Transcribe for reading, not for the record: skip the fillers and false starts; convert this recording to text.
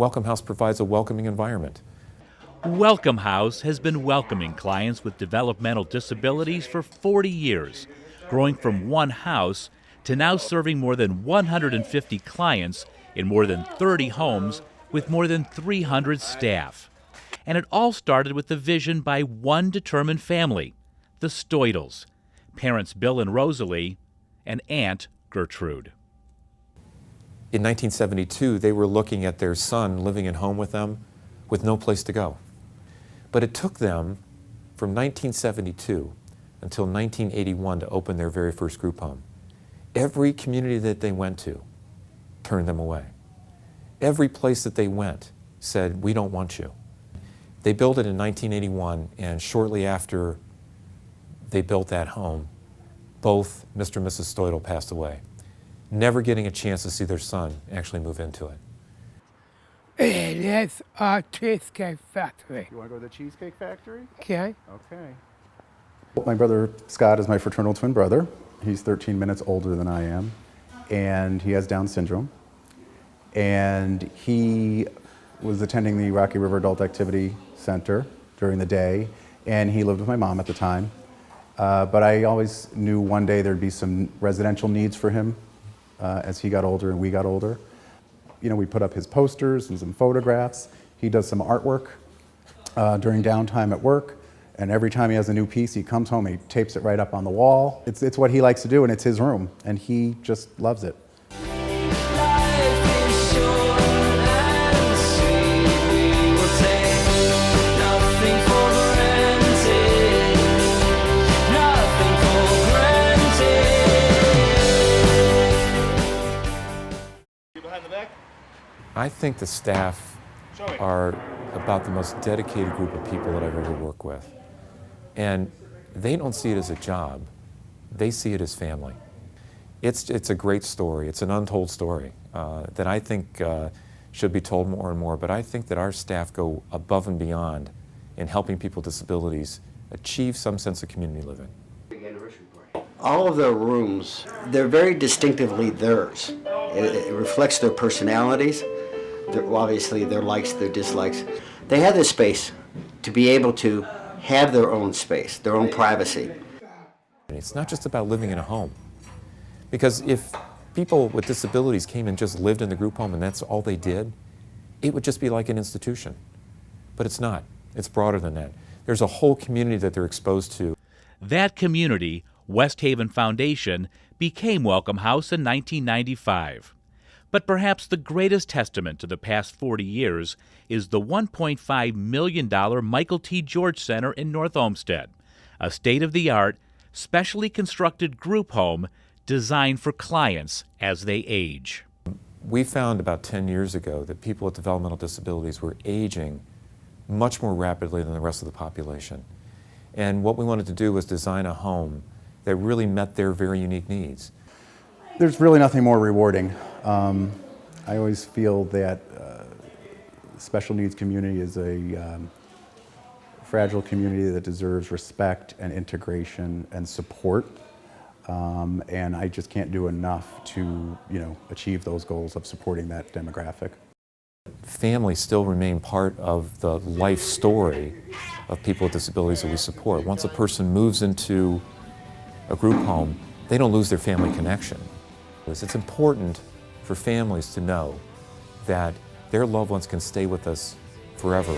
Welcome House provides a welcoming environment. Welcome House has been welcoming clients with developmental disabilities for 40 years, growing from one house to now serving more than 150 clients in more than 30 homes with more than 300 staff. And it all started with the vision by one determined family, the Stoidles, parents Bill and Rosalie, and Aunt Gertrude. In 1972, they were looking at their son living at home with them with no place to go. But it took them from 1972 until 1981 to open their very first group home. Every community that they went to turned them away. Every place that they went said, "We don't want you." They built it in 1981, and shortly after they built that home, both Mr. and Mrs. Stoidle passed away, never getting a chance to see their son actually move into it. It is a Cheesecake Factory. You want to go to the Cheesecake Factory? Okay. Okay. My brother Scott is my fraternal twin brother. He's 13 minutes older than I am, and he has Down syndrome. And he was attending the Rocky River Adult Activity Center during the day, and he lived with my mom at the time. But I always knew one day there'd be some residential needs for him as he got older and we got older. You know, we put up his posters and some photographs. He does some artwork during downtime at work, and every time he has a new piece, he comes home, he tapes it right up on the wall. It's what he likes to do, and it's his room, and he just loves it. I think the staff are about the most dedicated group of people that I've ever worked with. And they don't see it as a job, they see it as family. It's a great story, it's an untold story that I think should be told more and more, but I think that our staff go above and beyond in helping people with disabilities achieve some sense of community living. All of their rooms, they're very distinctively theirs. It reflects their personalities, obviously their likes, their dislikes. They have this space to be able to have their own space, their own privacy. It's not just about living in a home. Because if people with disabilities came and just lived in the group home and that's all they did, it would just be like an institution. But it's not. It's broader than that. There's a whole community that they're exposed to. That community, West Haven Foundation, became Welcome House in 1995. But perhaps the greatest testament to the past 40 years is the $1.5 million Michael T. George Center in North Olmsted, a state-of-the-art, specially constructed group home designed for clients as they age. We found about 10 years ago that people with developmental disabilities were aging much more rapidly than the rest of the population. And what we wanted to do was design a home that really met their very unique needs. There's really nothing more rewarding. I always feel that special needs community is a fragile community that deserves respect and integration and support. And I just can't do enough to, achieve those goals of supporting that demographic. Families still remain part of the life story of people with disabilities that we support. Once a person moves into a group home, they don't lose their family connection. It's important for families to know that their loved ones can stay with us forever.